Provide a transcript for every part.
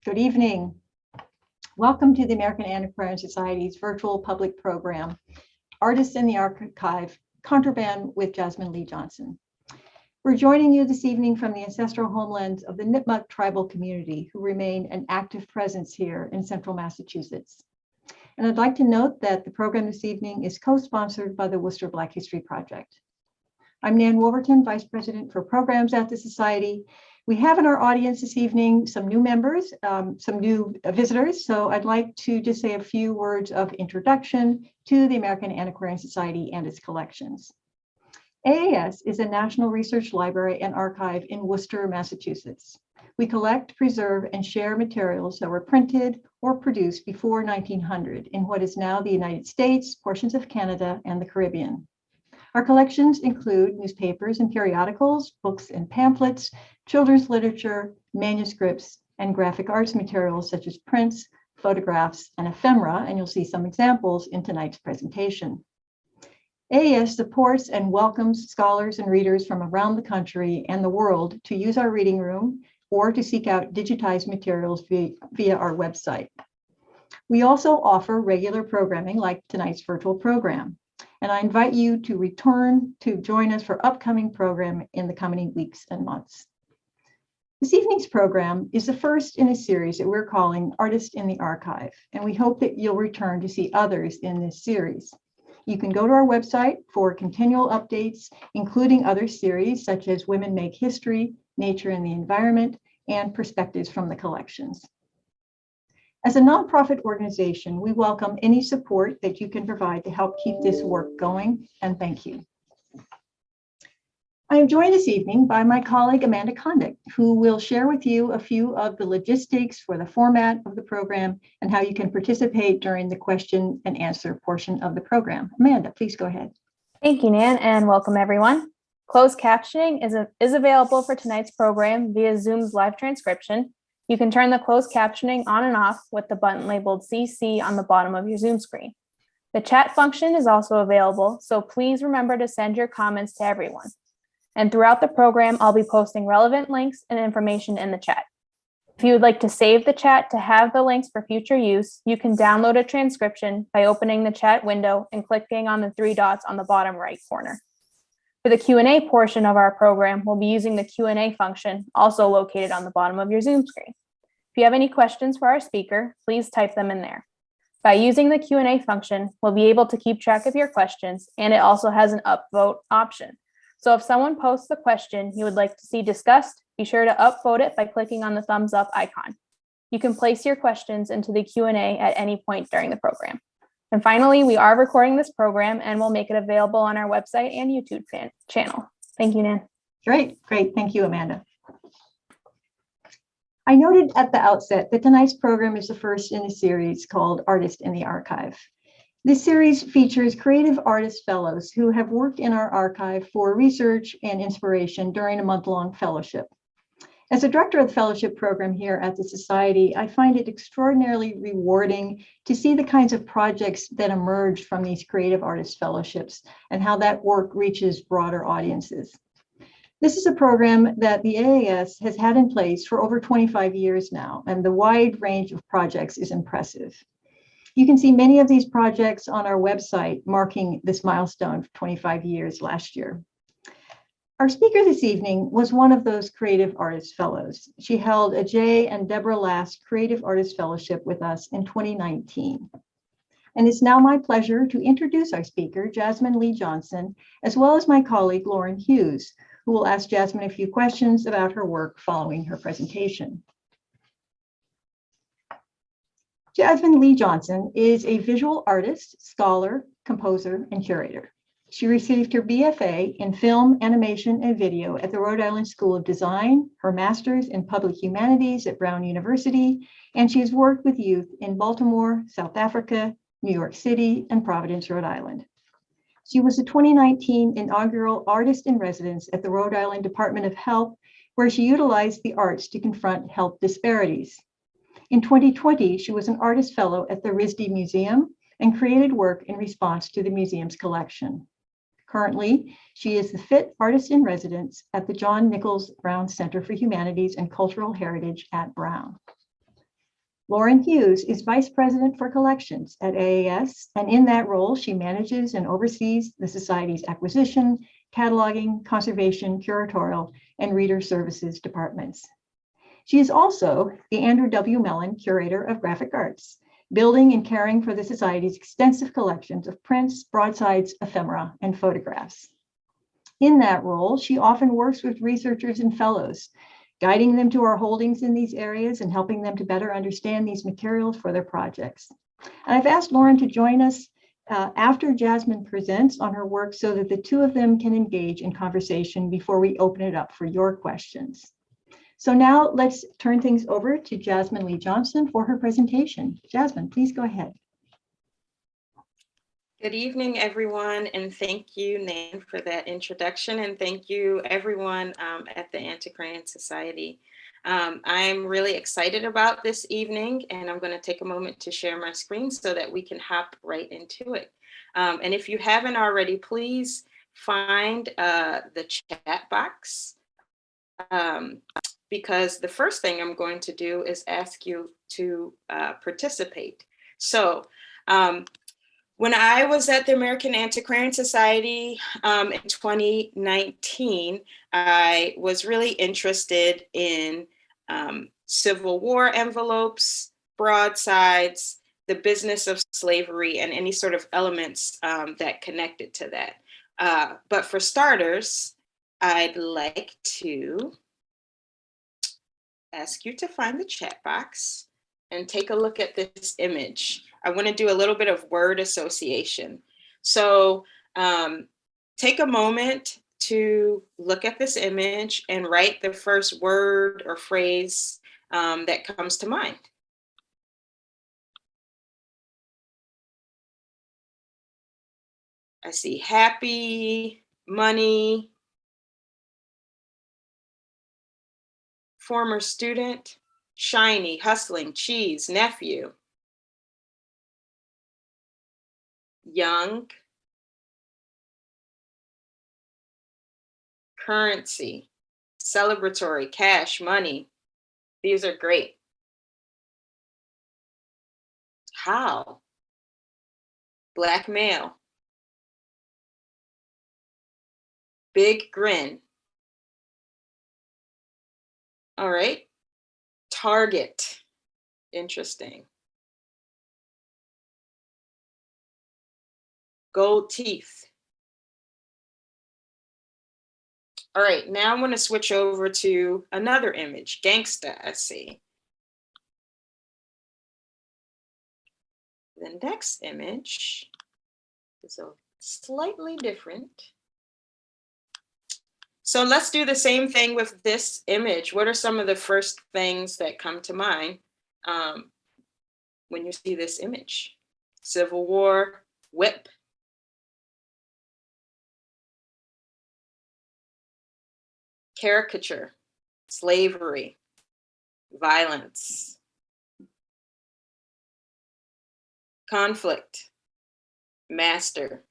Good evening. Welcome to the American Antiquarian Society's virtual public program, Artists in the Archive, Contraband with Jasmine Lee Johnson. We're joining you this evening from the ancestral homelands of the Nipmuc tribal community who remain an active presence here in central Massachusetts. And I'd like to note that the program this evening is co-sponsored by the Worcester Black History Project. I'm Nan Wolverton, Vice President for Programs at the Society. We have in our audience this evening some new members, some new visitors, so I'd like to just say a few words of introduction to the American Antiquarian Society and its collections. AAS is a national research library and archive in Worcester, Massachusetts. We collect, preserve, and share materials that were printed or produced before 1900 in what is now the United States, portions of Canada, and the Caribbean. Our collections include newspapers and periodicals, books and pamphlets, children's literature, manuscripts, and graphic arts materials such as prints, photographs, and ephemera, and you'll see some examples in tonight's presentation. AAS supports and welcomes scholars and readers from around the country and the world to use our reading room or to seek out digitized materials via our website. We also offer regular programming like tonight's virtual program. And I invite you to return to join us for upcoming program in the coming weeks and months. This evening's program is the first in a series that we're calling Artists in the Archive, and we hope that you'll return to see others in this series. You can go to our website for continual updates, including other series such as Women Make History, Nature and the Environment, and Perspectives from the Collections. As a nonprofit organization, we welcome any support that you can provide to help keep this work going, and thank you. I am joined this evening by my colleague Amanda Condick, who will share with you a few of the logistics for the format of the program and how you can participate during the question and answer portion of the program. Amanda, please go ahead. Thank you, Nan, and welcome everyone. Closed captioning is available for tonight's program via Zoom's live transcription. You can turn the closed captioning on and off with the button labeled CC on the bottom of your Zoom screen. The chat function is also available, so please remember to send your comments to everyone. And throughout the program, I'll be posting relevant links and information in the chat. If you would like to save the chat to have the links for future use, you can download a transcription by opening the chat window and clicking on the three dots on the bottom right corner. For the Q&A portion of our program, we'll be using the Q&A function, also located on the bottom of your Zoom screen. If you have any questions for our speaker, please type them in there. By using the Q&A function, we'll be able to keep track of your questions, and it also has an upvote option. So if someone posts a question you would like to see discussed, be sure to upvote it by clicking on the thumbs up icon. You can place your questions into the Q&A at any point during the program. And finally, we are recording this program and we'll make it available on our website and YouTube channel. Thank you, Nan. Great. Thank you, Amanda. I noted at the outset that tonight's program is the first in a series called Artists in the Archive. This series features creative artist fellows who have worked in our archive for research and inspiration during a month-long fellowship. As a director of the fellowship program here at the Society, I find it extraordinarily rewarding to see the kinds of projects that emerge from these creative artist fellowships and how that work reaches broader audiences. This is a program that the AAS has had in place for over 25 years now, and the wide range of projects is impressive. You can see many of these projects on our website marking this milestone for 25 years last year. Our speaker this evening was one of those creative artist fellows. She held a J. and Deborah Last Creative Artist Fellowship with us in 2019. And it's now my pleasure to introduce our speaker, Jasmine Lee Johnson, as well as my colleague, Lauren Hewes, who will ask Jasmine a few questions about her work following her presentation. Jasmine Lee Johnson is a visual artist, scholar, composer, and curator. She received her BFA in film, animation, and video at the Rhode Island School of Design, her master's in public humanities at Brown University, and she has worked with youth in Baltimore, South Africa, New York City, and Providence, Rhode Island. She was the 2019 inaugural Artist in Residence at the Rhode Island Department of Health, where she utilized the arts to confront health disparities. In 2020, she was an artist fellow at the RISD Museum and created work in response to the museum's collection. Currently, she is the FIT Artist in Residence at the John Nichols Brown Center for Humanities and Cultural Heritage at Brown. Lauren Hewes is Vice President for Collections at AAS, and in that role, she manages and oversees the Society's acquisition, cataloging, conservation, curatorial, and reader services departments. She is also the Andrew W. Mellon Curator of Graphic Arts, building and caring for the Society's extensive collections of prints, broadsides, ephemera, and photographs. In that role, she often works with researchers and fellows, guiding them to our holdings in these areas and helping them to better understand these materials for their projects. And I've asked Lauren to join us after Jasmine presents on her work so that the two of them can engage in conversation before we open it up for your questions. So now let's turn things over to Jasmine Lee Johnson for her presentation. Jasmine, please go ahead. Good evening, everyone, and thank you, Nan, for that introduction, and thank you, everyone at the Antiquarian Society. I'm really excited about this evening, and I'm going to take a moment to share my screen so that we can hop right into it. And if you haven't already, please find the chat box, because the first thing I'm going to do is ask you to participate. So, when I was at the American Antiquarian Society in 2019, I was really interested in Civil War envelopes, broadsides, the business of slavery, and any sort of elements that connected to that. But for starters, I'd like to ask you to find the chat box and take a look at this image. I want to do a little bit of word association. So take a moment to look at this image and write the first word or phrase that comes to mind. I see happy, money, former student, shiny, hustling, cheese, nephew, young, currency, celebratory, cash, money. These are great. How? Black male. Big grin. All right. Target. Interesting. Gold teeth. All right, now I'm going to switch over to another image. Gangsta, I see. The next image is a slightly different. So let's do the same thing with this image. What are some of the first things that come to mind when you see this image? Civil War, whip. Caricature, slavery, violence, conflict, master,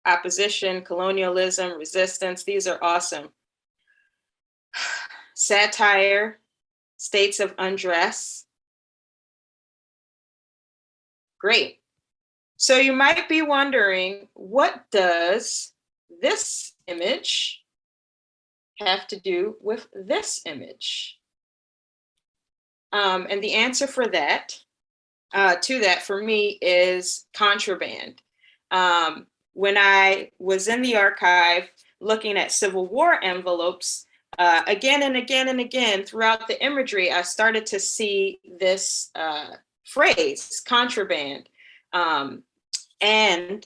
opposition, colonialism, resistance. These are awesome. Satire, states of undress. Great. So you might be wondering, what does this image have to do with this image? And the answer for that, to that for me, is contraband. When I was in the archive looking at Civil War envelopes, again and again and again throughout the imagery, I started to see this phrase, contraband. And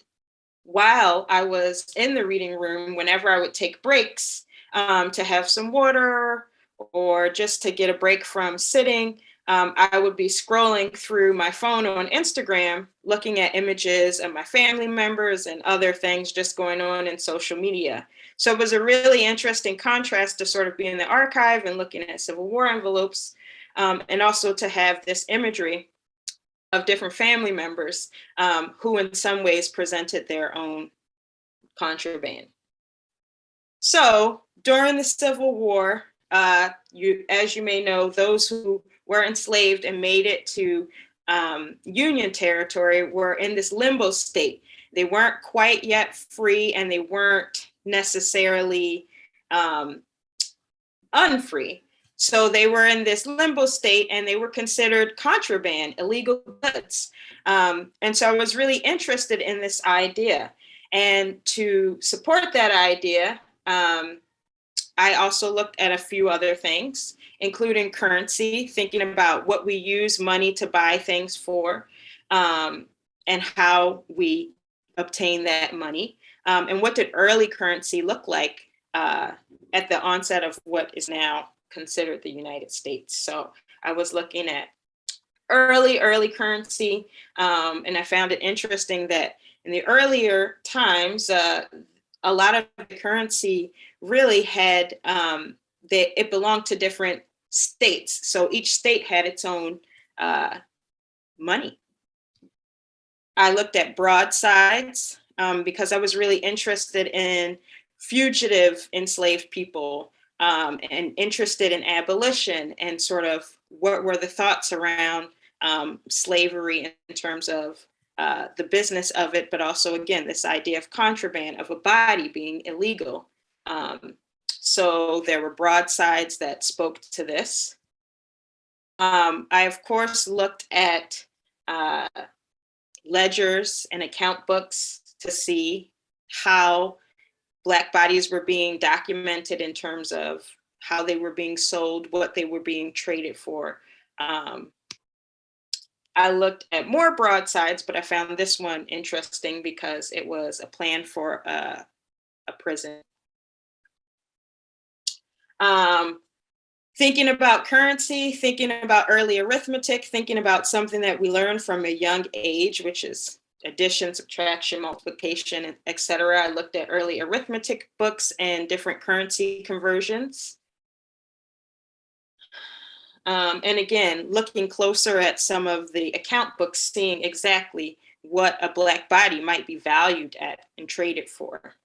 while I was in the reading room, whenever I would take breaks to have some water or just to get a break from sitting, I would be scrolling through my phone on Instagram, looking at images of my family members and other things just going on in social media. So it was a really interesting contrast to sort of be in the archive and looking at Civil War envelopes, and also to have this imagery of different family members who in some ways presented their own contraband. So during the Civil War, as you may know, those who were enslaved and made it to Union territory were in this limbo state. They weren't quite yet free, and they weren't necessarily unfree. So they were in this limbo state, and they were considered contraband, illegal goods. And so I was really interested in this idea. And to support that idea, I also looked at a few other things, including currency, thinking about what we use money to buy things for, and how we obtain that money, and what did early currency look like at the onset of what is now considered the United States. So I was looking at early currency, and I found it interesting that in the earlier times, a lot of the currency really had, it belonged to different states. So each state had its own money. I looked at broadsides because I was really interested in fugitive enslaved people, and interested in abolition, and sort of what were the thoughts around slavery in terms of the business of it, but also, again, this idea of contraband, of a body being illegal. So there were broadsides that spoke to this. I, of course, looked at ledgers and account books to see how Black bodies were being documented in terms of how they were being sold, what they were being traded for. I looked at more broadsides, but I found this one interesting because it was a plan for a prison. Thinking about currency, thinking about early arithmetic, thinking about something that we learn from a young age, which is addition, subtraction, multiplication, etc. I looked at early arithmetic books and different currency conversions. And again, looking closer at some of the account books, seeing exactly what a Black body might be valued at and traded for.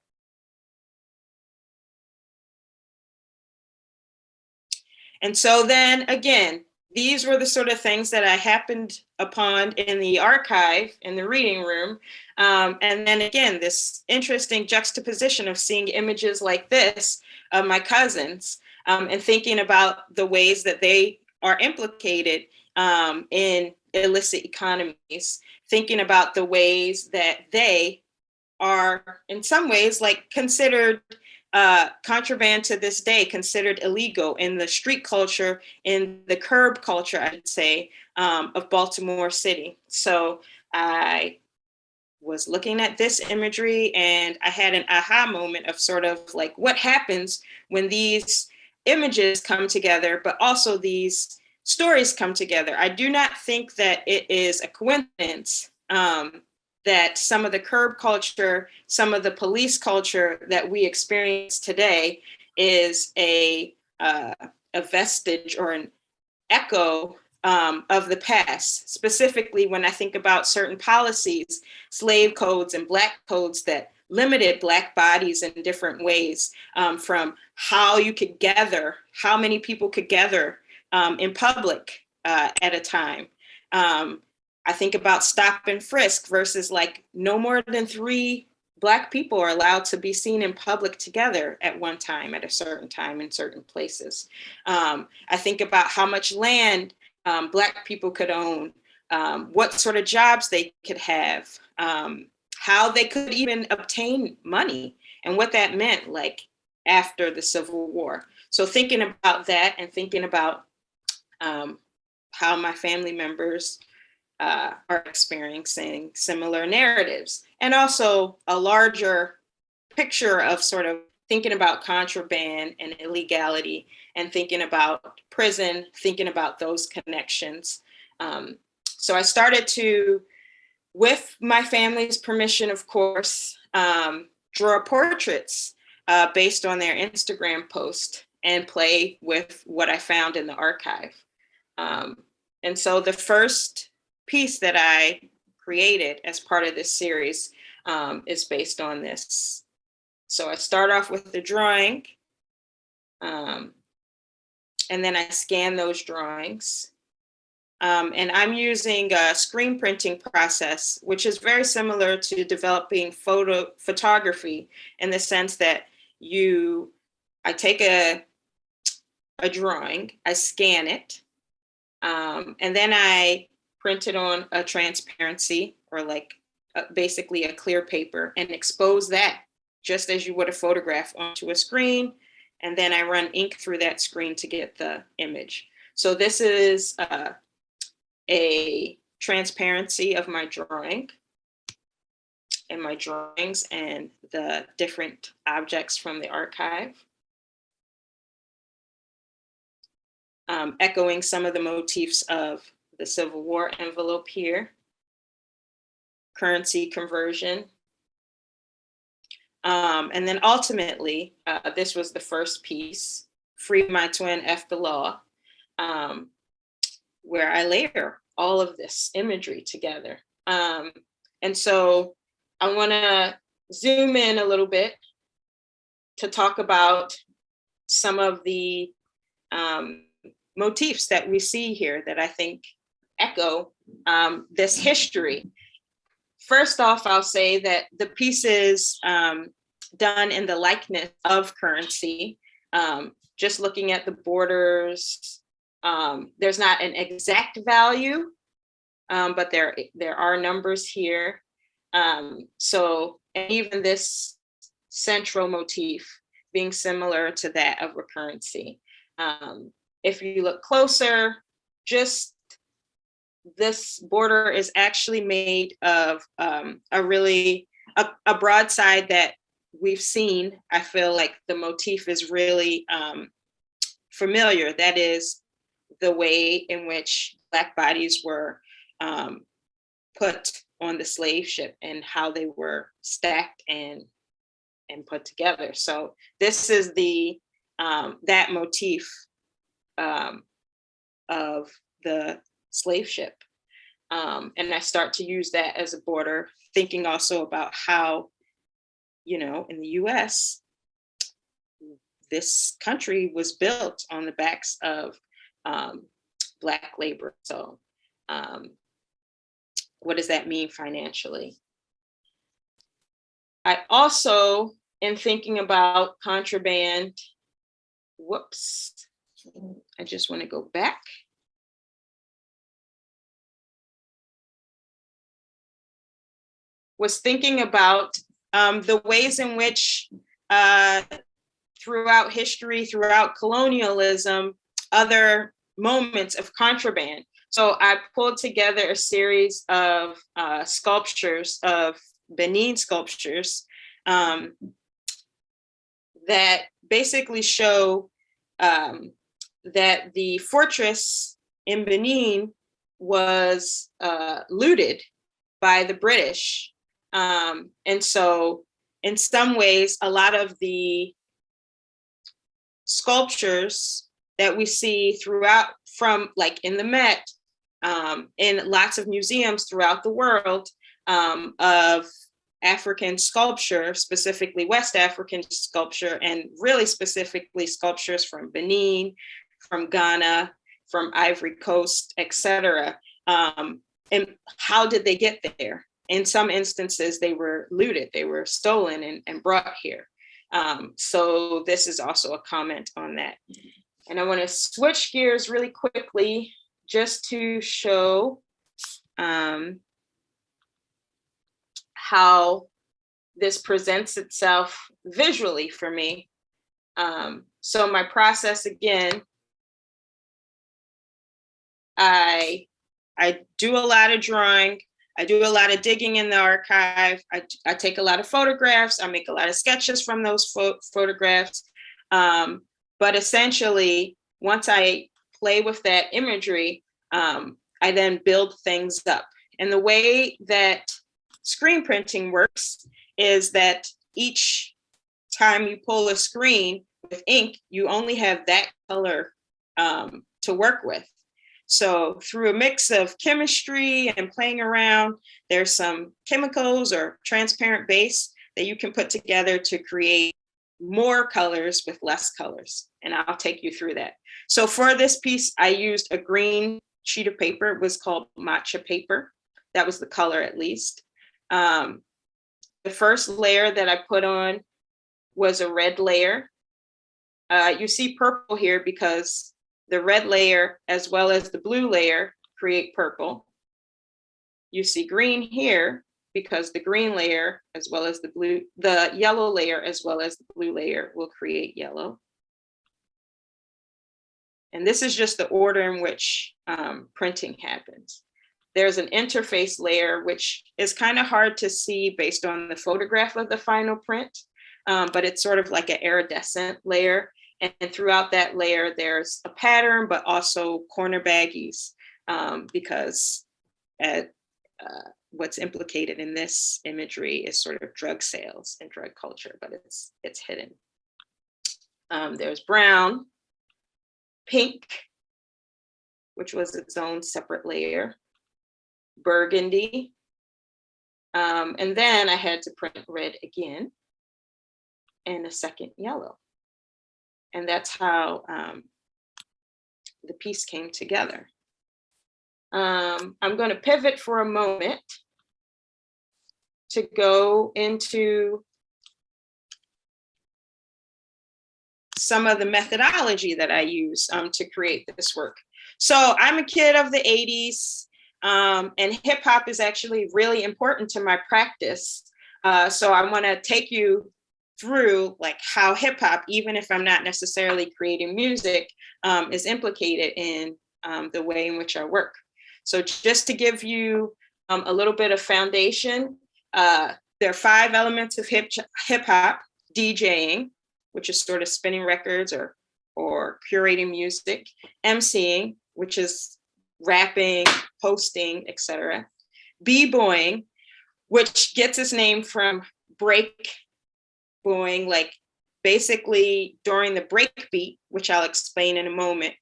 And so then again, these were the sort of things that I happened upon in the archive, in the reading room. And then again, this interesting juxtaposition of seeing images like this of my cousins, and thinking about the ways that they are implicated in illicit economies, thinking about the ways that they are in some ways like considered contraband to this day, considered illegal in the street culture, in the curb culture, I'd say, of Baltimore City. So I was looking at this imagery, and I had an aha moment of sort of like what happens when these images come together, but also these stories come together. I do not think that it is a coincidence that some of the curb culture, some of the police culture that we experience today is a vestige or an echo of the past, specifically when I think about certain policies, slave codes and Black codes that limited Black bodies in different ways, from how you could gather, how many people could gather in public at a time. I think about stop and frisk versus like no more than 3 Black people are allowed to be seen in public together at one time, at a certain time in certain places. I think about how much land Black people could own, what sort of jobs they could have, how they could even obtain money, and what that meant like after the Civil War. So thinking about that and thinking about how my family members are experiencing similar narratives, and also a larger picture of sort of thinking about contraband and illegality, and thinking about prison, thinking about those connections. So I started to, with my family's permission, of course, draw portraits based on their Instagram post and play with what I found in the archive. And so the first piece that I created as part of this series is based on this. So I start off with the drawing, and then I scan those drawings, And I'm using a screen printing process, which is very similar to developing photography in the sense that I take a drawing, I scan it, and then I print it on a transparency or like basically a clear paper and expose that just as you would a photograph onto a screen. And then I run ink through that screen to get the image. So this is a transparency of my drawing and my drawings and the different objects from the archive. Echoing some of the motifs of the Civil War envelope here. Currency conversion. And then ultimately, this was the first piece, Free My Twin, F the Law, where I layer all of this imagery together. And so I want to zoom in a little bit to talk about some of the motifs that we see here that I think echo this history. First off, I'll say that the piece is done in the likeness of currency. Just looking at the borders, there's not an exact value, but there are numbers here. So even this central motif being similar to that of recurrency. If you look closer, just this border is actually made of a broadside that we've seen. I feel like the motif is really familiar. That is the way in which Black bodies were put on the slave ship and how they were stacked and put together. So this is the that motif of the slave ship. And I start to use that as a border, thinking also about how, you know, in the US, this country was built on the backs of Black labor. So what does that mean financially? I also, in thinking about contraband, I just want to go back. Was thinking about the ways in which throughout history, throughout colonialism, other moments of contraband. So I pulled together a series of sculptures, of Benin sculptures, that basically show that the fortress in Benin was looted by the British. And so in some ways, a lot of the sculptures that we see throughout, from like in the Met, in lots of museums throughout the world, of African sculpture, specifically West African sculpture, and really specifically sculptures from Benin, from Ghana, from Ivory Coast, etc. And how did they get there? In some instances, they were looted, they were stolen and brought here. So this is also a comment on that. And I want to switch gears really quickly just to show how this presents itself visually for me. So my process, again, I do a lot of drawing. I do a lot of digging in the archive. I take a lot of photographs. I make a lot of sketches from those photographs. But essentially, once I play with that imagery, I then build things up. And the way that screen printing works is that each time you pull a screen with ink, you only have that color to work with. So through a mix of chemistry and playing around, there's some chemicals or transparent base that you can put together to create more colors with less colors. And I'll take you through that. So for this piece, I used a green sheet of paper was called matcha paper. That was the color, at least. The first layer that I put on was a red layer. You see purple here because the red layer as well as the blue layer create purple. You see green here because the green layer as well as the yellow layer as well as the blue layer will create yellow. And this is just the order in which printing happens. There's an interface layer, which is kind of hard to see based on the photograph of the final print, but it's sort of like an iridescent layer. And throughout that layer, there's a pattern, but also corner baggies, because what's implicated in this imagery is sort of drug sales and drug culture, but it's hidden. There's brown, pink, which was its own separate layer, burgundy, and then I had to print red again, and a second yellow. And that's how the piece came together. I'm going to pivot for a moment to go into some of the methodology that I use to create this work. So I'm a kid of the 80s, and hip hop is actually really important to my practice. So I want to take you through like how hip hop, even if I'm not necessarily creating music, is implicated in the way in which I work. So just to give you a little bit of foundation, there are 5 elements of hip hop: DJing, which is sort of spinning records or curating music; MCing, which is rapping, posting, etc.; b-boying, which gets its name from break boying, like basically during the break beat, which I'll explain in a moment.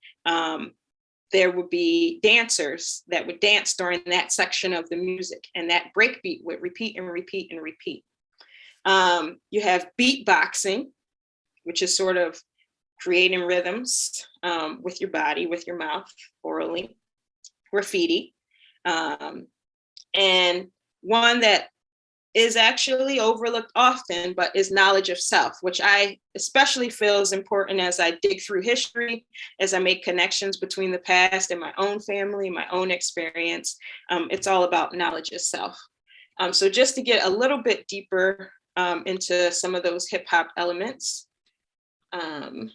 There would be dancers that would dance during that section of the music, and that breakbeat would repeat and repeat and repeat. You have beatboxing, which is sort of creating rhythms with your body, with your mouth, orally. Graffiti, and one that is actually overlooked often, but is knowledge of self, which I especially feel is important as I dig through history, as I make connections between the past and my own family, my own experience. It's all about knowledge of self. So just to get a little bit deeper into some of those hip hop elements, the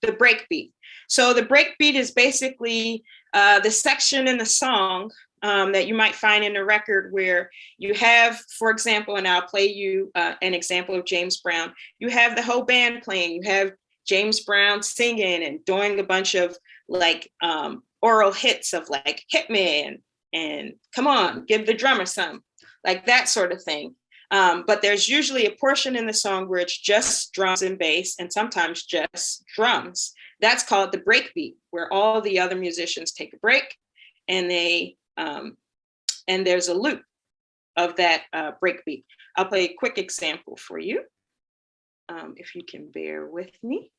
breakbeat. So the breakbeat is basically the section in the song that you might find in a record where you have, for example, and I'll play you an example of James Brown. You have the whole band playing, you have James Brown singing and doing a bunch of like oral hits of like, hit me and come on, give the drummer some, like that sort of thing. But there's usually a portion in the song where it's just drums and bass, and sometimes just drums. That's called the breakbeat, where all the other musicians take a break, and and there's a loop of that breakbeat. I'll play a quick example for you, if you can bear with me.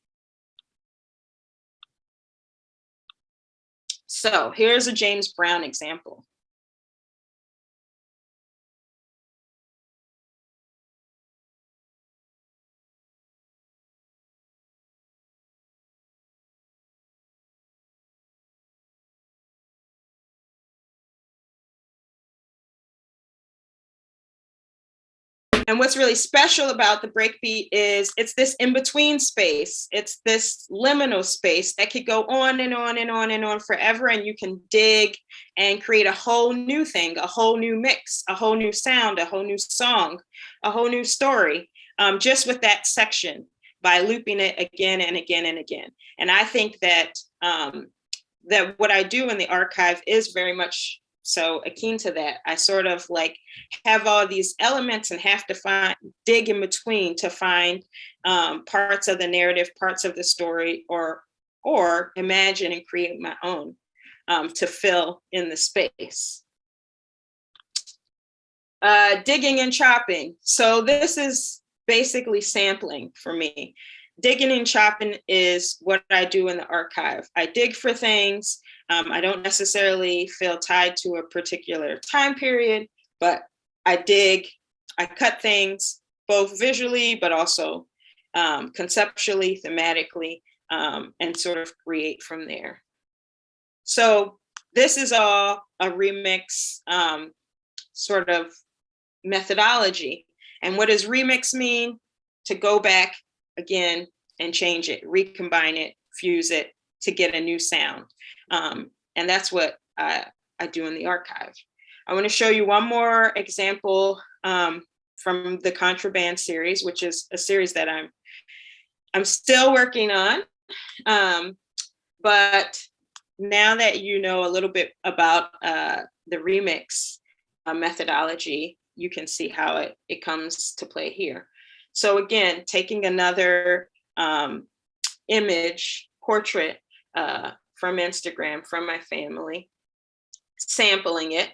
So here's a James Brown example. And what's really special about the breakbeat is it's this in-between space. It's this liminal space that could go on and on and on and on forever. And you can dig and create a whole new thing, a whole new mix, a whole new sound, a whole new song, a whole new story, just with that section by looping it again and again and again. And I think that that what I do in the archive is very much so akin to that. I sort of like have all these elements and have to dig in between to find parts of the narrative, parts of the story, or imagine and create my own to fill in the space. Digging and chopping. So this is basically sampling for me. Digging and chopping is what I do in the archive. I dig for things. I don't necessarily feel tied to a particular time period, but I dig, I cut things both visually, but also conceptually, thematically, and sort of create from there. So this is all a remix sort of methodology. And what does remix mean? To go back again and change it, recombine it, fuse it to get a new sound. And that's what I do in the archive. I want to show you one more example from the Contraband series, which is a series that I'm still working on. But now that you know a little bit about the remix methodology, you can see how it comes to play here. So again, taking another image, portrait from Instagram, from my family, sampling it.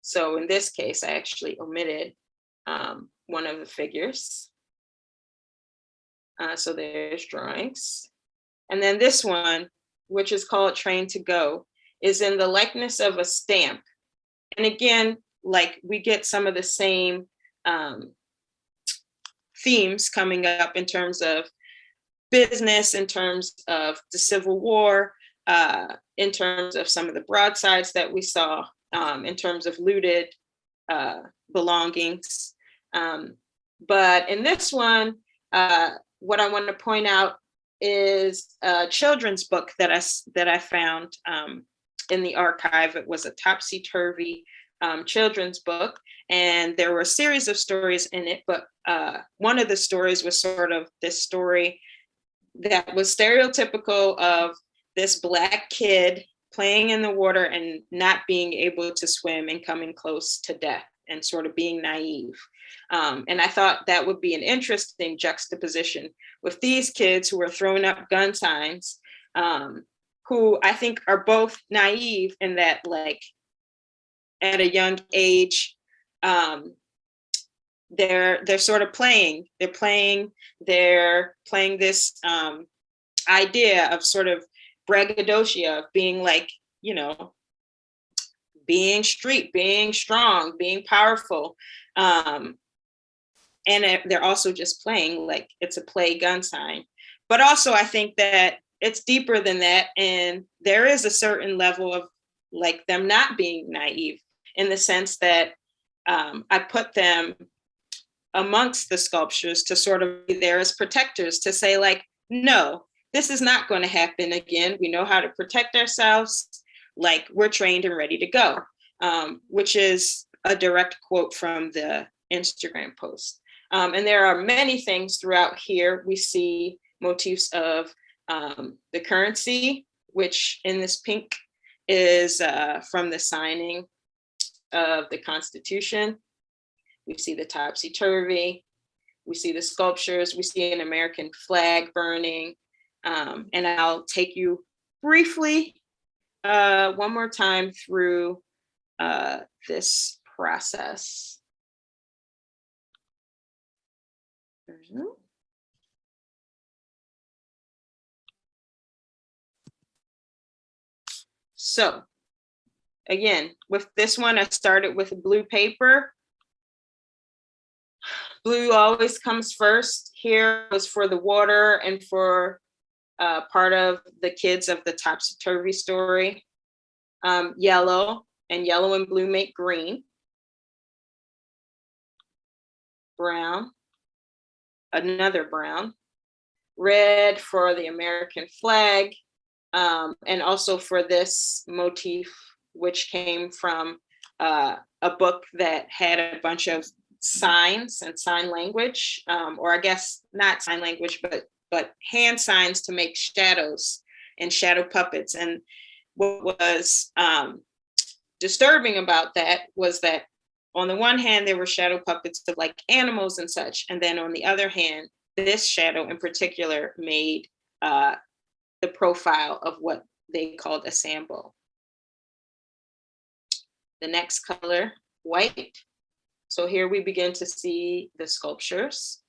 So in this case, I actually omitted one of the figures. So there's drawings. And then this one, which is called Train to Go, is in the likeness of a stamp. And again, like we get some of the same themes coming up in terms of business, in terms of the Civil War, in terms of some of the broadsides that we saw, in terms of looted belongings. But in this one, what I want to point out is a children's book that I found in the archive. It was a topsy-turvy children's book, and there were a series of stories in it, but one of the stories was sort of this story that was stereotypical of this Black kid playing in the water and not being able to swim and coming close to death and sort of being naive. And I thought that would be an interesting juxtaposition with these kids who are throwing up gun signs, who I think are both naive in that, like, at a young age, they're sort of playing this idea of sort of braggadocio, of being like, you know, being street, being strong, being powerful. And they're also just playing like it's a play gun sign. But also I think that it's deeper than that. And there is a certain level of like them not being naive, in the sense that I put them amongst the sculptures to sort of be there as protectors, to say like, no, this is not going to happen again. We know how to protect ourselves. Like, we're trained and ready to go, which is a direct quote from the Instagram post. And there are many things throughout here. We see motifs of the currency, which in this pink is from the signing of the Constitution. We see the topsy-turvy. We see the sculptures. We see an American flag burning. And I'll take you briefly one more time through this process. So again, with this one, I started with blue paper. Blue always comes first. Here was for the water and for part of the kids of the topsy-turvy story. Yellow, and yellow and blue make green. Brown, another brown. Red for the American flag, and also for this motif, which came from a book that had a bunch of signs and sign language, or I guess not sign language, but hand signs to make shadows and shadow puppets. And what was disturbing about that was that on the one hand, there were shadow puppets of like animals and such. And then on the other hand, this shadow in particular made the profile of what they called a sample. The next color, white. So here we begin to see the sculptures.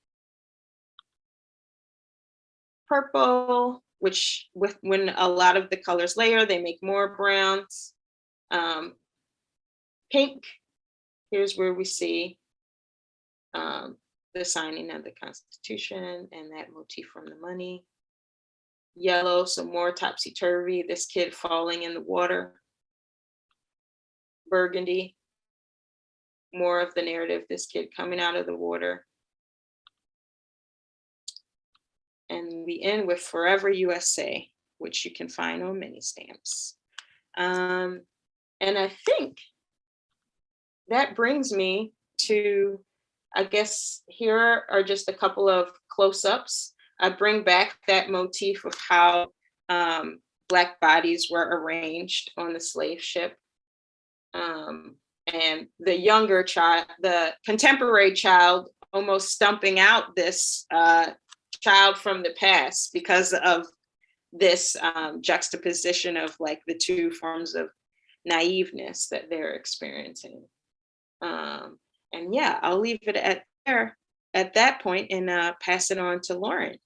Purple, which when a lot of the colors layer, they make more browns. Pink, here's where we see the signing of the Constitution and that motif from the money. Yellow, some more topsy-turvy, this kid falling in the water. Burgundy, more of the narrative, this kid coming out of the water. And we end with Forever USA, which you can find on mini stamps. And I think that brings me to, I guess here are just a couple of close-ups. I bring back that motif of how Black bodies were arranged on the slave ship. And the younger child, the contemporary child, almost stumping out this child from the past because of this juxtaposition of like the two forms of naiveness that they're experiencing. And yeah, I'll leave it at there at that point and pass it on to Lauren.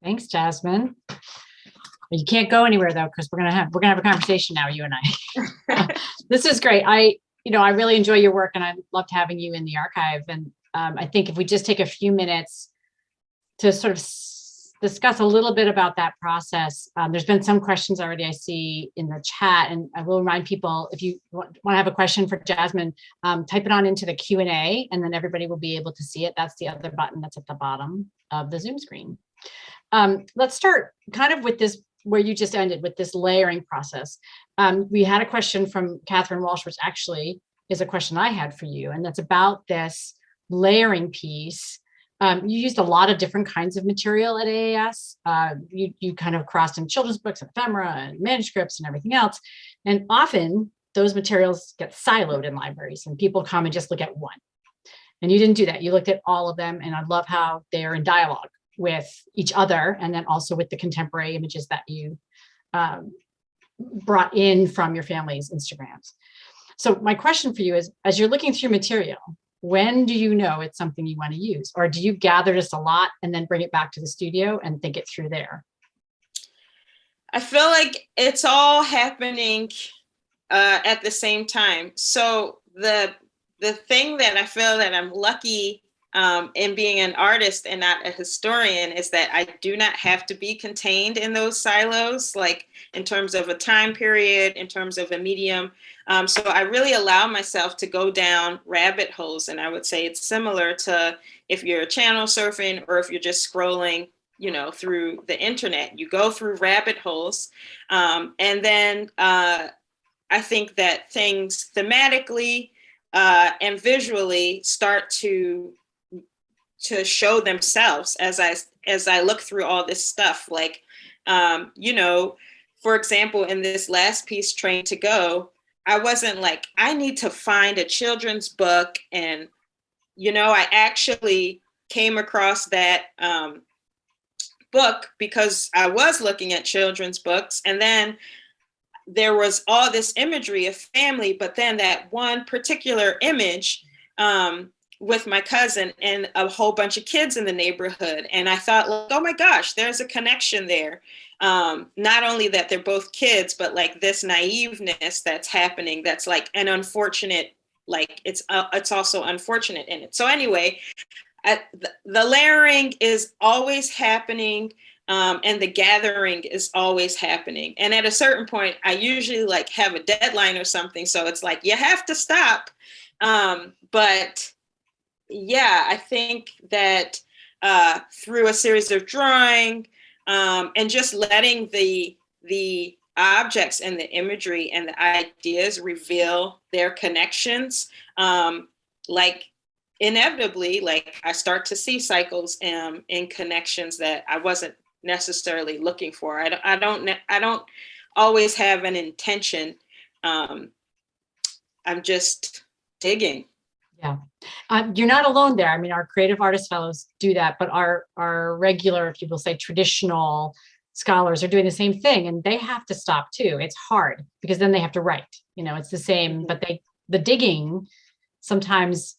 Thanks, Jasmine. You can't go anywhere though, because we're gonna have a conversation now, you and I. This is great. I really enjoy your work, and I loved having you in the archive. And I think if we just take a few minutes to sort of discuss a little bit about that process. There's been some questions already I see in the chat, and I will remind people, if you want to have a question for Jasmine, type it on into the Q&A, and then everybody will be able to see it. That's the other button that's at the bottom of the Zoom screen. Let's start kind of with this, where you just ended, with this layering process. We had a question from Catherine Walsh, which actually is a question I had for you, and that's about this layering piece. You used a lot of different kinds of material at AAS. You kind of crossed in children's books, ephemera, and manuscripts, and everything else. And often those materials get siloed in libraries, and people come and just look at one. And you didn't do that. You looked at all of them, and I love how they are in dialogue with each other, and then also with the contemporary images that you brought in from your family's Instagrams. So my question for you is, as you're looking through material, when do you know it's something you want to use? Or do you gather just a lot and then bring it back to the studio and think it through there? I feel like it's all happening at the same time. So the thing that I feel that I'm lucky in being an artist and not a historian is that I do not have to be contained in those silos, like in terms of a time period, in terms of a medium. So I really allow myself to go down rabbit holes. And I would say it's similar to if you're channel surfing or if you're just scrolling, through the internet. You go through rabbit holes. And then I think that things thematically and visually start to show themselves as I look through all this stuff. Like, for example, in this last piece, Train to Go, I wasn't like, I need to find a children's book. And, I actually came across that book because I was looking at children's books. And then there was all this imagery of family, but then that one particular image with my cousin and a whole bunch of kids in the neighborhood. And I thought, like, oh my gosh, there's a connection there. Not only that they're both kids, but like this naiveness that's happening, that's like an unfortunate, like it's also unfortunate in it. So anyway, the layering is always happening. And the gathering is always happening. And at a certain point, I usually like have a deadline or something. So it's like, you have to stop. But yeah, I think that through a series of drawing and just letting the objects and the imagery and the ideas reveal their connections, like inevitably, like I start to see cycles in connections that I wasn't necessarily looking for. I don't always have an intention. I'm just digging. Yeah, you're not alone there. I mean, our creative artist fellows do that, but our regular, if you will say, traditional scholars are doing the same thing, and they have to stop too. It's hard because then they have to write, it's the same, but the digging, sometimes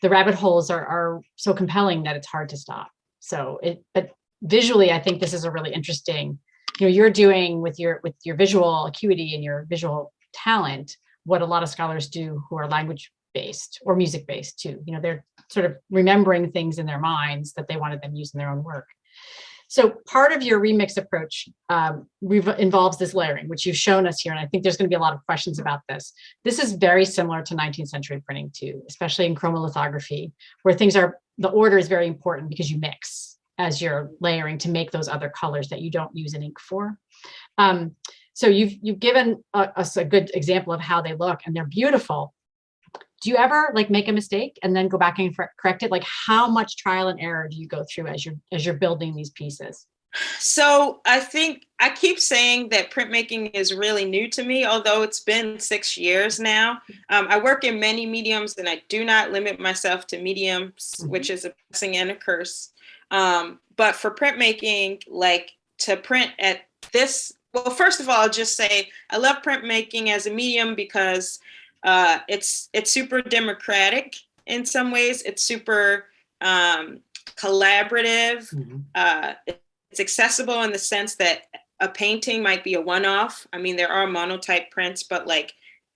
the rabbit holes are so compelling that it's hard to stop. But visually, I think this is a really interesting, you're doing with your visual acuity and your visual talent, what a lot of scholars do who are language based or music based too. They're sort of remembering things in their minds that they wanted them used in their own work. So part of your remix approach involves this layering, which you've shown us here. And I think there's going to be a lot of questions about this. This is very similar to 19th century printing too, especially in chromolithography, where the order is very important because you mix as you're layering to make those other colors that you don't use an ink for. So you've given us a good example of how they look, and they're beautiful. Do you ever make a mistake and then go back and correct it? How much trial and error do you go through as you're building these pieces? So I think I keep saying that printmaking is really new to me, although it's been 6 years now. I work in many mediums, and I do not limit myself to mediums, which is a blessing and a curse. But for printmaking, to print at this, well, first of all, I'll just say I love printmaking as a medium because it's super democratic in some ways. It's super collaborative. It's accessible in the sense that a painting might be a one-off. I mean, there are monotype prints, but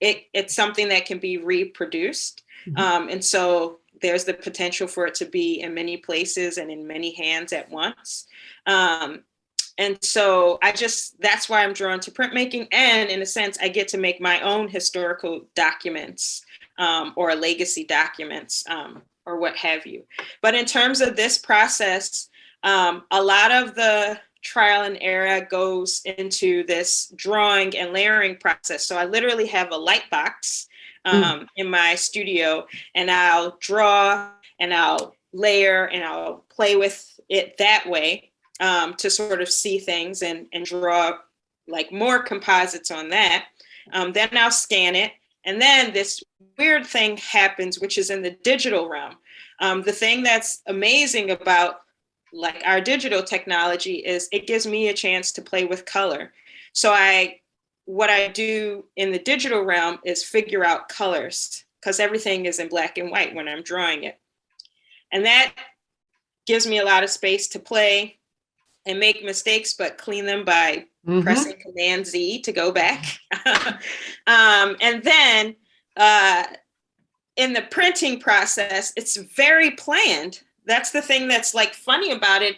it's something that can be reproduced. And so there's the potential for it to be in many places and in many hands at once. And so that's why I'm drawn to printmaking. And in a sense, I get to make my own historical documents or legacy documents or what have you. But in terms of this process, a lot of the trial and error goes into this drawing and layering process. So I literally have a light box in my studio, and I'll draw and I'll layer and I'll play with it that way. To sort of see things and draw more composites on that. Then I'll scan it. And then this weird thing happens, which is in the digital realm. The thing that's amazing about our digital technology is it gives me a chance to play with color. So what I do in the digital realm is figure out colors, because everything is in black and white when I'm drawing it. And that gives me a lot of space to play and make mistakes, but clean them by pressing Command Z to go back. And then in the printing process, it's very planned. That's the thing that's funny about it.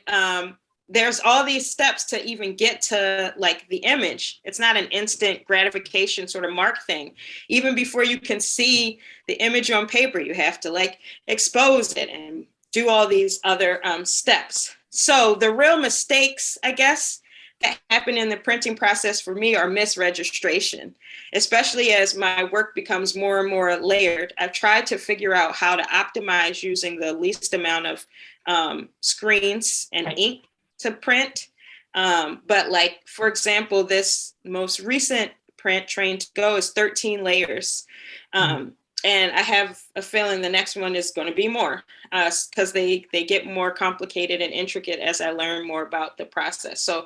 There's all these steps to even get to the image. It's not an instant gratification sort of mark thing. Even before you can see the image on paper, you have to expose it and do all these other steps. So the real mistakes, I guess, that happen in the printing process for me are misregistration, especially as my work becomes more and more layered. I've tried to figure out how to optimize using the least amount of screens and ink to print. But for example, this most recent print, Train to Go, is 13 layers. And I have a feeling the next one is going to be more because they get more complicated and intricate as I learn more about the process. So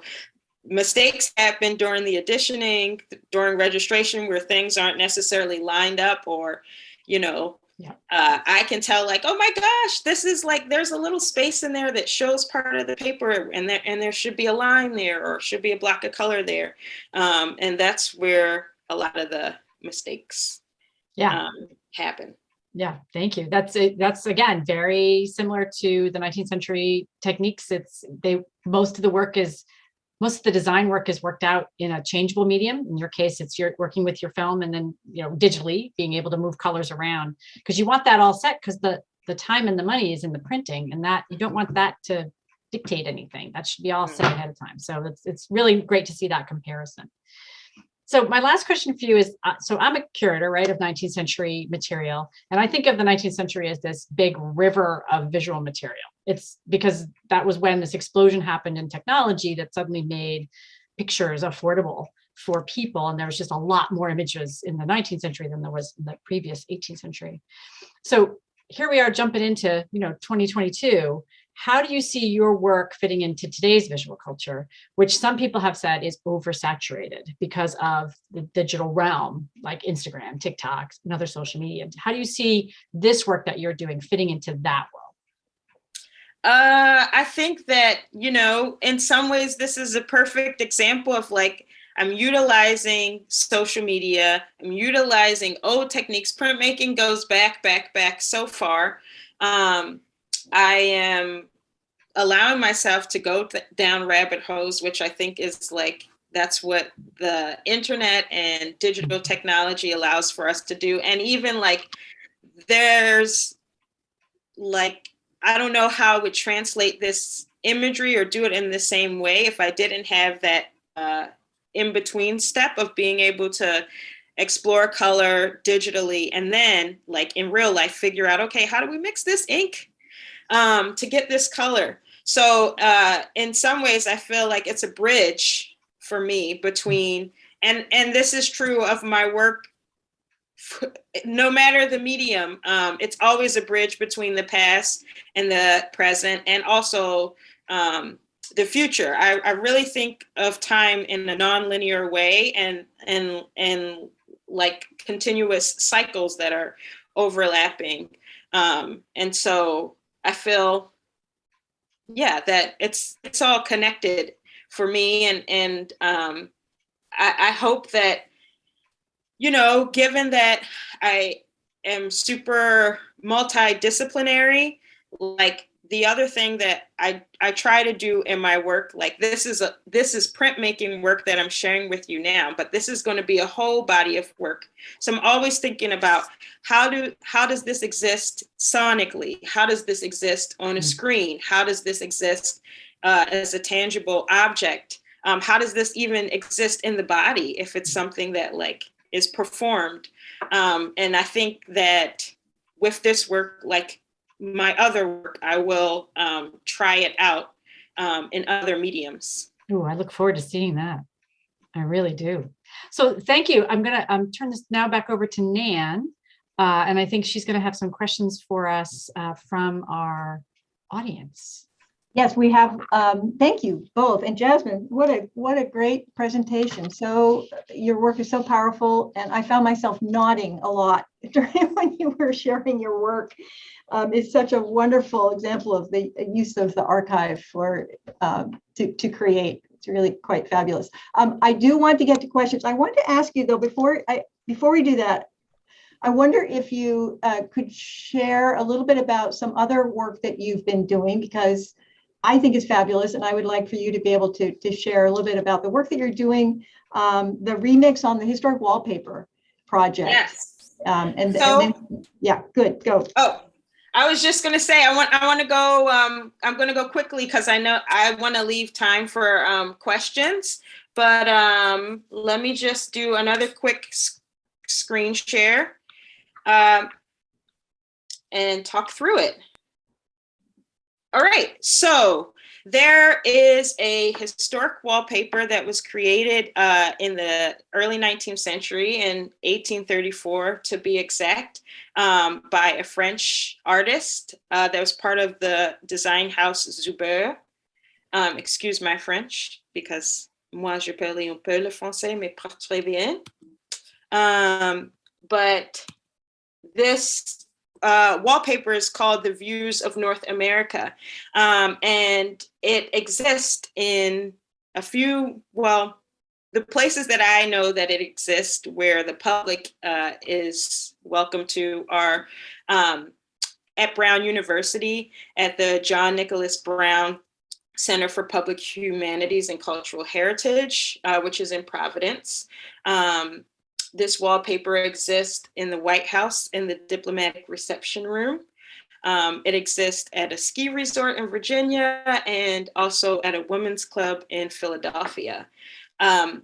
mistakes happen during the editioning, during registration, where things aren't necessarily lined up, or, I can tell oh my gosh, this is there's a little space in there that shows part of the paper, and there should be a line there, or should be a block of color there. And that's where a lot of the mistakes happen. Yeah, thank you. That's again very similar to the 19th century techniques. Most of the design work is worked out in a changeable medium. In your case, you're working with your film, and then digitally being able to move colors around, because you want that all set, because the time and the money is in the printing, and that you don't want that to dictate anything. That should be all set ahead of time. So it's really great to see that comparison. So my last question for you is, so I'm a curator, right, of 19th century material. And I think of the 19th century as this big river of visual material. It's because that was when this explosion happened in technology that suddenly made pictures affordable for people. And there was just a lot more images in the 19th century than there was in the previous 18th century. So here we are jumping into, 2022. How do you see your work fitting into today's visual culture, which some people have said is oversaturated because of the digital realm, like Instagram, TikTok, and other social media? How do you see this work that you're doing fitting into that world? I think that, in some ways, this is a perfect example of like, I'm utilizing social media, I'm utilizing old techniques. Printmaking goes back so far. I am allowing myself to go down rabbit holes, which I think is like, that's what the internet and digital technology allows for us to do. And even like, there's like, I don't know how I would translate this imagery or do it in the same way if I didn't have that in-between step of being able to explore color digitally and then like in real life figure out, okay, how do we mix this ink to get this color? So in some ways I feel like it's a bridge for me between, and this is true of my work, no matter the medium, it's always a bridge between the past and the present, and also the future. I really think of time in a nonlinear way, and like continuous cycles that are overlapping. And so I feel, that it's all connected for me, and I hope that, given that I am super multidisciplinary, like the other thing that I try to do in my work, like this is printmaking work that I'm sharing with you now, but this is going to be a whole body of work. So I'm always thinking about how does this exist sonically? How does this exist on a screen? How does this exist as a tangible object? How does this even exist in the body if it's something that like is performed? And I think that with this work, like my other work, I will try it out in other mediums. Oh, I look forward to seeing that. I really do. So thank you. I'm going to turn this now back over to Nan. And I think she's going to have some questions for us from our audience. Yes, we have. Thank you both. And Jasmine, what a great presentation. So your work is so powerful, and I found myself nodding a lot when you were sharing your work. It's such a wonderful example of the use of the archive for to create. It's really quite fabulous. I do want to get to questions. I want to ask you though, before we do that, I wonder if you could share a little bit about some other work that you've been doing, because I think it's fabulous, and I would like for you to be able to share a little bit about the work that you're doing, the remix on the historic wallpaper project. Yes. And then, yeah, good, go. Oh, I was just gonna say I want to go. I'm gonna go quickly because I know I want to leave time for questions. But let me just do another quick screen share and talk through it. All right, so there is a historic wallpaper that was created in the early 19th century, in 1834 to be exact, by a French artist that was part of the design house Zuber. Excuse my French, because moi je parle un peu le français, mais pas très bien. But this wallpaper is called The Views of North America. And it exists in a few, the places that I know that it exists where the public is welcome to are at Brown University, at the John Nicholas Brown Center for Public Humanities and Cultural Heritage, which is in Providence. This wallpaper exists in the White House in the diplomatic reception room. It exists at a ski resort in Virginia and also at a women's club in Philadelphia. The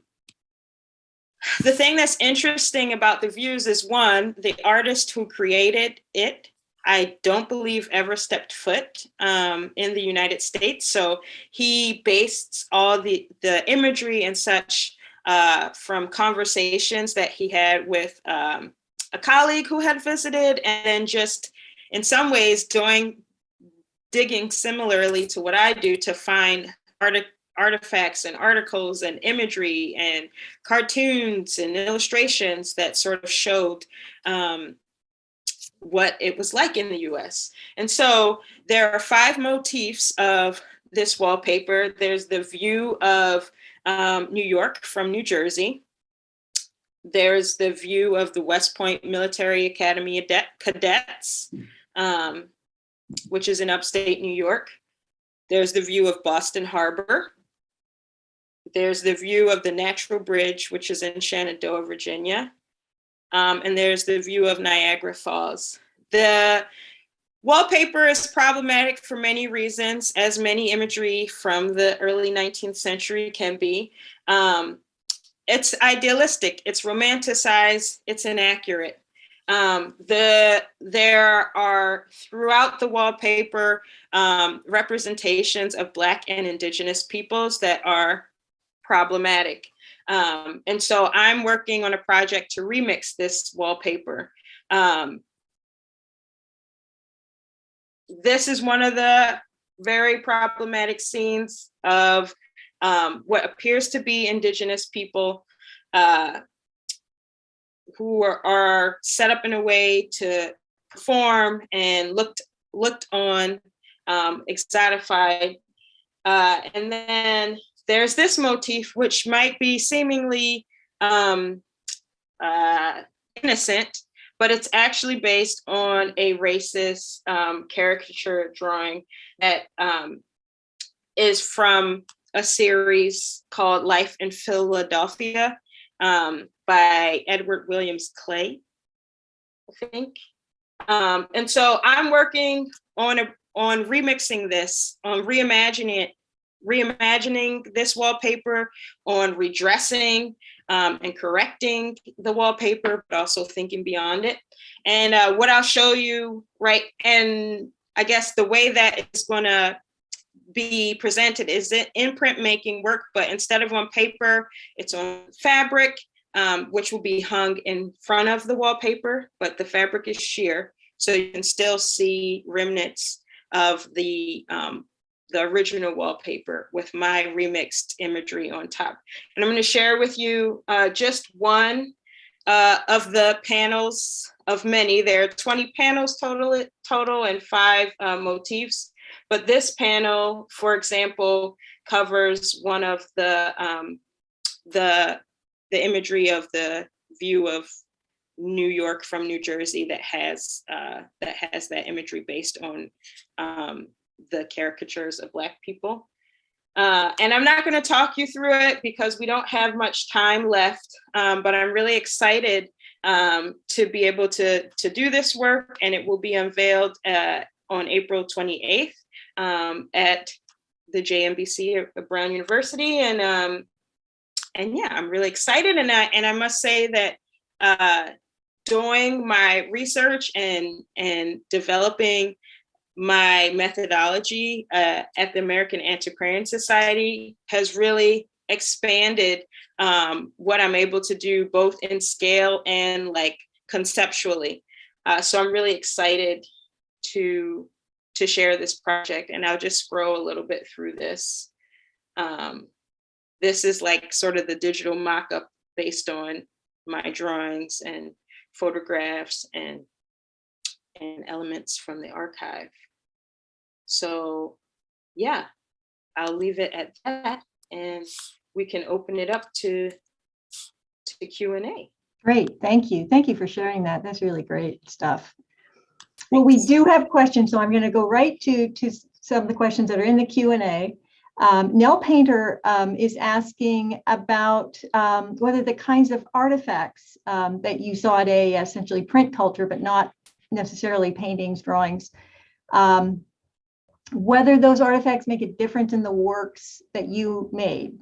thing that's interesting about the views is, one, the artist who created it, I don't believe ever stepped foot in the United States. So he based all the imagery and such from conversations that he had with a colleague who had visited, and then just in some ways digging similarly to what I do to find artifacts and articles and imagery and cartoons and illustrations that sort of showed what it was like in the US. And so there are 5 motifs of this wallpaper. There's the view of New York from New Jersey. There's the view of the West Point Military Academy cadets, which is in upstate New York. There's the view of Boston Harbor. There's the view of the Natural Bridge, which is in Shenandoah, Virginia. And there's the view of Niagara Falls. The wallpaper is problematic for many reasons, as many imagery from the early 19th century can be. It's idealistic, it's romanticized, it's inaccurate. There are throughout the wallpaper representations of Black and Indigenous peoples that are problematic. And so I'm working on a project to remix this wallpaper. This is one of the very problematic scenes of what appears to be Indigenous people who are set up in a way to perform and looked on, exotified. And then there's this motif, which might be seemingly innocent, but it's actually based on a racist caricature drawing that is from a series called Life in Philadelphia by Edward Williams Clay, I think. And so I'm working on remixing this, on reimagining this wallpaper, on redressing and correcting the wallpaper, but also thinking beyond it. And what I'll show you, right, and I guess the way that it's gonna be presented is in printmaking work, but instead of on paper, it's on fabric, which will be hung in front of the wallpaper, but the fabric is sheer, so you can still see remnants of the original wallpaper with my remixed imagery on top. And I'm going to share with you just one of the panels of many. There are 20 panels total and 5 motifs. But this panel, for example, covers one of the imagery of the view of New York from New Jersey that has that imagery based on the caricatures of Black people. And I'm not going to talk you through it because we don't have much time left, but I'm really excited to be able to do this work, and it will be unveiled on April 28th at the JMBC at Brown University. And yeah, I'm really excited. And I must say that doing my research and developing my methodology at the American Antiquarian Society has really expanded what I'm able to do, both in scale and like conceptually. So I'm really excited to share this project, and I'll just scroll a little bit through this. This is like sort of the digital mock-up based on my drawings and photographs and elements from the archive. So yeah, I'll leave it at that, and we can open it up to Q&A. Great, thank you. Thank you for sharing that. That's really great stuff. Well, we do have questions, so I'm going to go right to some of the questions that are in the Q&A. Nell Painter is asking about whether the kinds of artifacts that you saw at AAS, essentially print culture, but not necessarily paintings, drawings, whether those artifacts make a difference in the works that you made.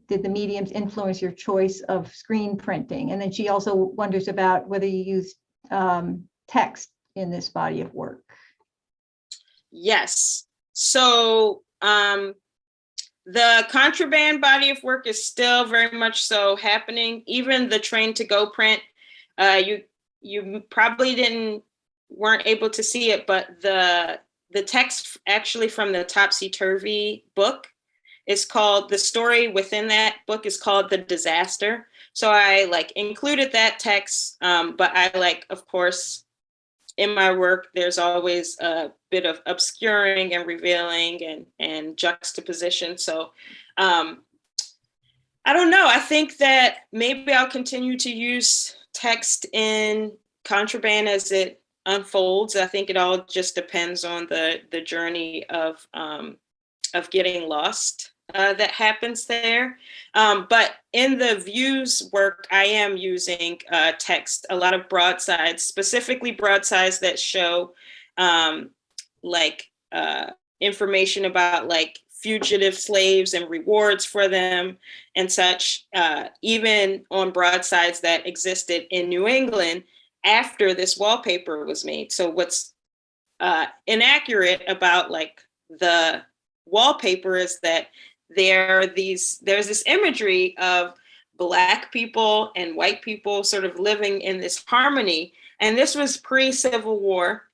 Did the mediums influence your choice of screen printing? And then she also wonders about whether you used text in this body of work. Yes. So the Contraband body of work is still very much so happening. Even the Train to Go print, you probably didn't weren't able to see it, but the text actually from the Topsy Turvy book is called, the story within that book is called The Disaster. So I like included that text, but I like, of course, in my work, there's always a bit of obscuring and revealing and juxtaposition. So I don't know. I think that maybe I'll continue to use text in Contraband as it unfolds. I think it all just depends on the journey of getting lost that happens there. But in the views work, I am using text, a lot of broadsides, specifically broadsides that show information about like fugitive slaves and rewards for them and such, even on broadsides that existed in New England after this wallpaper was made. So what's inaccurate about like the wallpaper is that there's this imagery of Black people and white people sort of living in this harmony. And this was pre-Civil War.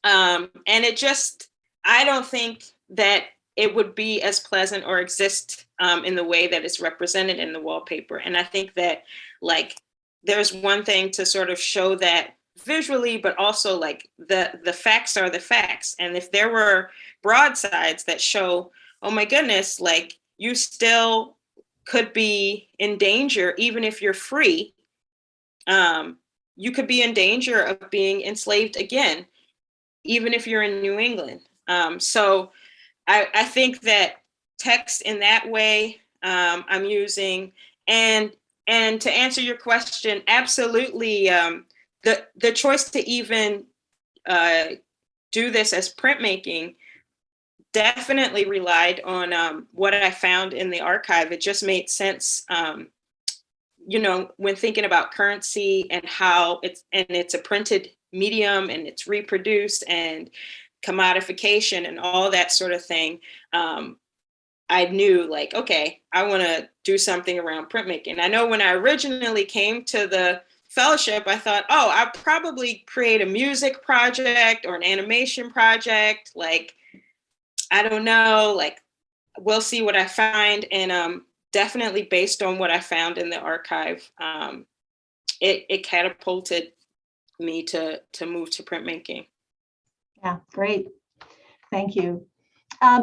And it just, I don't think that it would be as pleasant or exist in the way that it's represented in the wallpaper. And I think that like, there's one thing to sort of show that visually, but also like the facts are the facts. And if there were broadsides that show, oh my goodness, like you still could be in danger, even if you're free, you could be in danger of being enslaved again, even if you're in New England. So I think that text in that way I'm using, and to answer your question, absolutely, the choice to even do this as printmaking definitely relied on what I found in the archive. It just made sense, when thinking about currency and how it's a printed medium and it's reproduced and commodification and all that sort of thing. I knew like, okay, I want to do something around printmaking. I know when I originally came to the fellowship, I thought, oh, I'll probably create a music project or an animation project. Like, I don't know, like, we'll see what I find. And definitely based on what I found in the archive, it catapulted me to move to printmaking. Yeah, great. Thank you.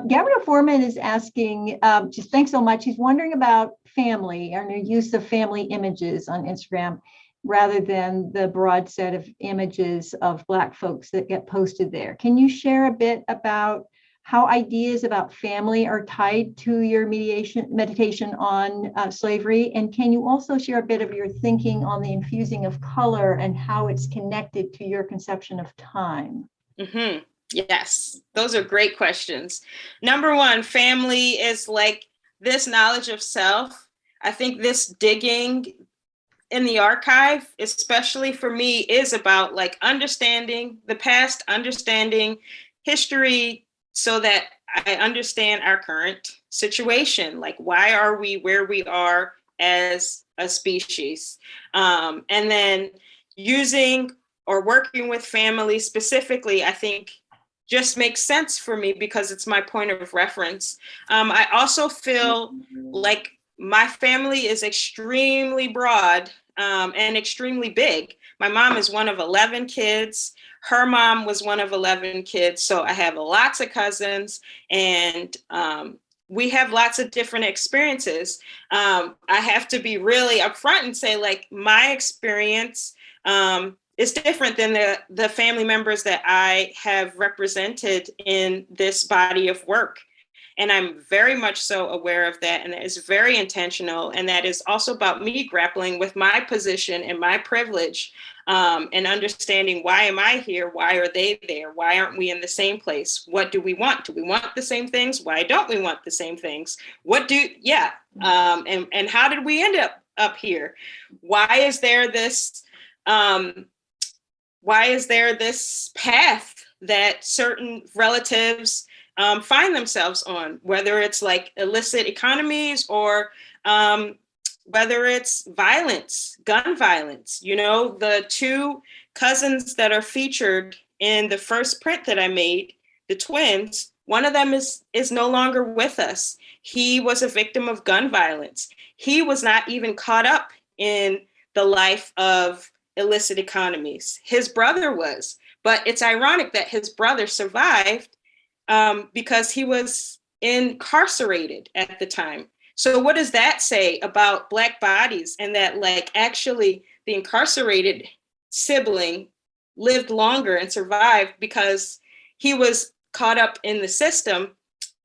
Gabriel Foreman is asking, just thanks so much. He's wondering about family and the use of family images on Instagram rather than the broad set of images of Black folks that get posted there. Can you share a bit about how ideas about family are tied to your meditation on slavery? And can you also share a bit of your thinking on the infusing of color and how it's connected to your conception of time? Mm-hmm. Yes, those are great questions. Number one, family is like this knowledge of self. I think this digging in the archive, especially for me, is about like understanding the past, understanding history so that I understand our current situation. Like, why are we where we are as a species? And then using or working with family specifically, I think just makes sense for me because it's my point of reference. I also feel like my family is extremely broad and extremely big. My mom is one of 11 kids. Her mom was one of 11 kids. So I have lots of cousins and we have lots of different experiences. I have to be really upfront and say like my experience is different than the family members that I have represented in this body of work. And I'm very much so aware of that. And that is very intentional. And that is also about me grappling with my position and my privilege and understanding, why am I here? Why are they there? Why aren't we in the same place? What do we want? Do we want the same things? Why don't we want the same things? And how did we end up here? Why is there this path that certain relatives find themselves on, whether it's like illicit economies or whether it's violence, gun violence. You know, the two cousins that are featured in the first print that I made, the twins, one of them is no longer with us. He was a victim of gun violence. He was not even caught up in the life of illicit economies. His brother was, but it's ironic that his brother survived because he was incarcerated at the time. So what does that say about Black bodies, and that like actually the incarcerated sibling lived longer and survived because he was caught up in the system,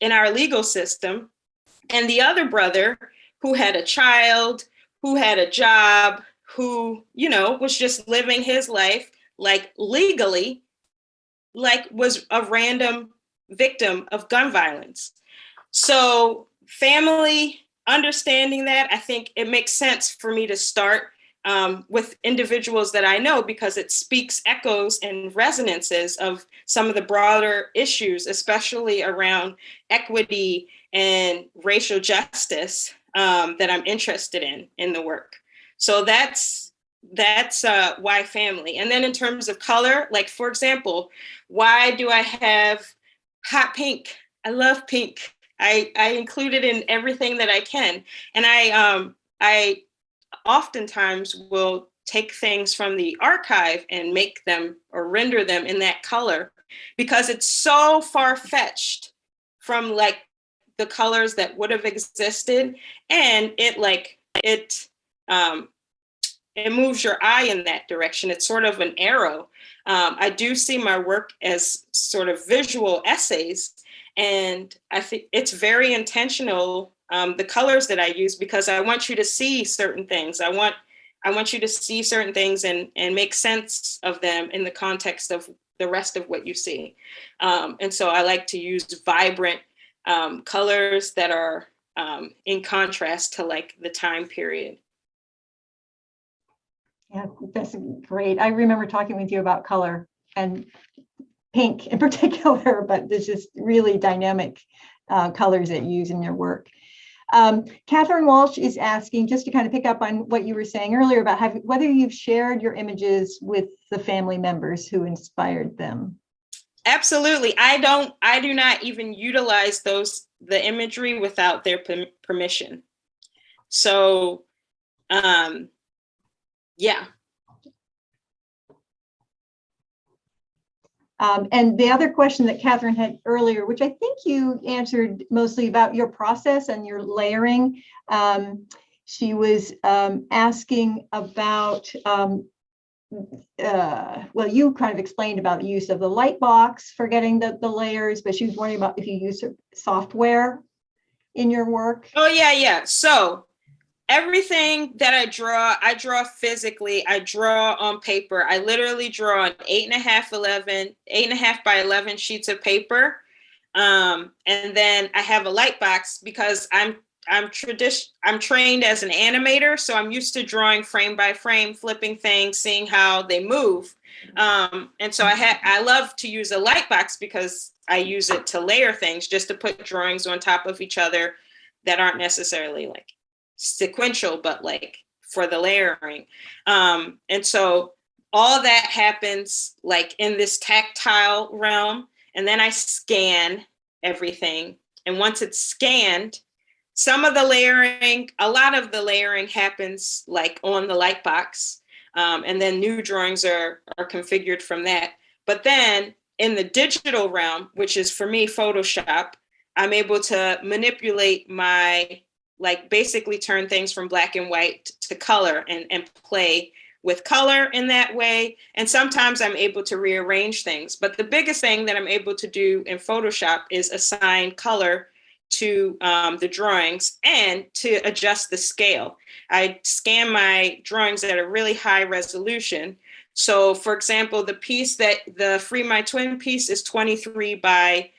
in our legal system, and the other brother who had a child, who had a job, who, you know, was just living his life like legally, like was a random victim of gun violence. So family understanding that, I think it makes sense for me to start with individuals that I know, because it speaks echoes and resonances of some of the broader issues, especially around equity and racial justice that I'm interested in the work. So that's why family. And then in terms of color, like for example, why do I have hot pink? I love pink. I include it in everything that I can. And I oftentimes will take things from the archive and make them or render them in that color, because it's so far-fetched from like the colors that would have existed. And it moves your eye in that direction. It's sort of an arrow. I do see my work as sort of visual essays, and I think it's very intentional, the colors that I use, because I want you to see certain things. I want you to see certain things and make sense of them in the context of the rest of what you see. And so I like to use vibrant colors that are in contrast to like the time period. Yeah, that's great. I remember talking with you about color and pink in particular, but this is really dynamic colors that you use in your work. Catherine Walsh is asking, just to kind of pick up on what you were saying earlier about whether you've shared your images with the family members who inspired them. Absolutely. I do not even utilize the imagery without their permission. So, yeah. And the other question that Catherine had earlier, which I think you answered mostly about your process and your layering, she was asking about, well, you kind of explained about the use of the light box for getting the layers, but she was wondering about if you use software in your work. Oh, yeah. So everything that I draw physically. I draw on paper. I literally draw on 8.5 by 11 sheets of paper. And then I have a light box because I'm trained as an animator, so I'm used to drawing frame by frame, flipping things, seeing how they move. And so I love to use a light box because I use it to layer things, just to put drawings on top of each other that aren't necessarily like sequential, but like for the layering. And so all that happens like in this tactile realm, and then I scan everything. And once it's scanned, a lot of the layering happens like on the light box. And then new drawings are configured from that. But then in the digital realm, which is for me Photoshop, I'm able to manipulate basically turn things from black and white to color and play with color in that way. And sometimes I'm able to rearrange things. But the biggest thing that I'm able to do in Photoshop is assign color to the drawings and to adjust the scale. I scan my drawings at a really high resolution. So for example, the Free My Twin piece is 23 by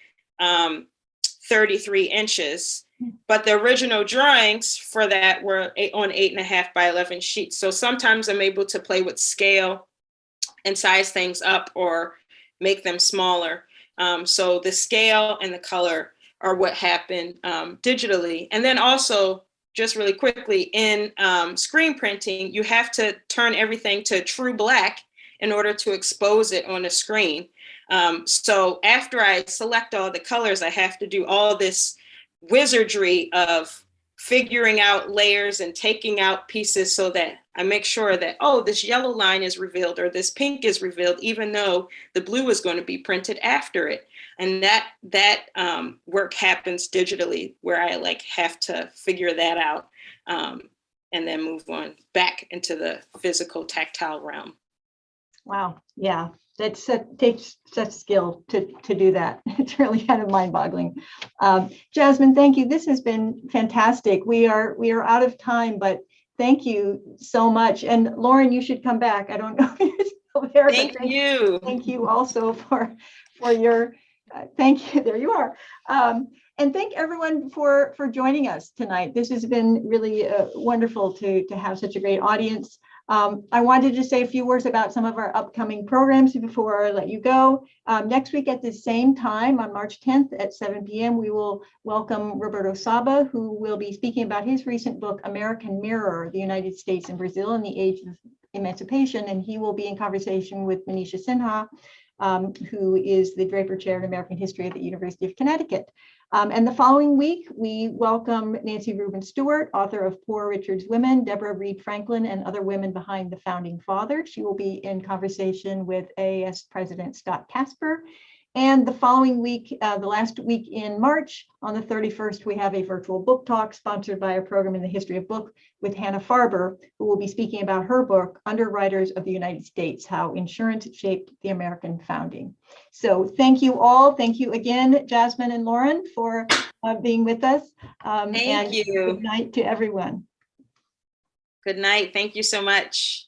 33 inches. But the original drawings for that were on 8.5 by 11 sheets. So sometimes I'm able to play with scale and size things up or make them smaller. So the scale and the color are what happen digitally. And then also just really quickly, in screen printing, you have to turn everything to true black in order to expose it on the screen. So after I select all the colors, I have to do all this wizardry of figuring out layers and taking out pieces so that I make sure that, oh, this yellow line is revealed or this pink is revealed, even though the blue is going to be printed after it. And that work happens digitally, where I like have to figure that out and then move on back into the physical tactile realm. Wow. Yeah. Takes such skill to do that. It's really kind of mind-boggling. Jasmine, thank you. This has been fantastic. We are out of time, but thank you so much. And Lauren, you should come back. I don't know if you're still there. Thank you. Thank you also for your. Thank you. There you are. And thank everyone for joining us tonight. This has been really wonderful to have such a great audience. I wanted to say a few words about some of our upcoming programs before I let you go. Next week at the same time, on March 10th at 7 p.m., we will welcome Roberto Saba, who will be speaking about his recent book, American Mirror, the United States and Brazil in the Age of Emancipation. And he will be in conversation with Manisha Sinha, who is the Draper Chair in American History at the University of Connecticut. And the following week, we welcome Nancy Rubin Stewart, author of Poor Richard's Women, Deborah Reed Franklin, and other women behind the Founding Fathers. She will be in conversation with AAS President Scott Casper. And the following week, the last week in March, on the 31st, we have a virtual book talk sponsored by a program in the history of book with Hannah Farber, who will be speaking about her book, Underwriters of the United States, How Insurance Shaped the American Founding. So thank you all. Thank you again, Jasmine and Lauren, for being with us. Thank you. Good night to everyone. Good night. Thank you so much.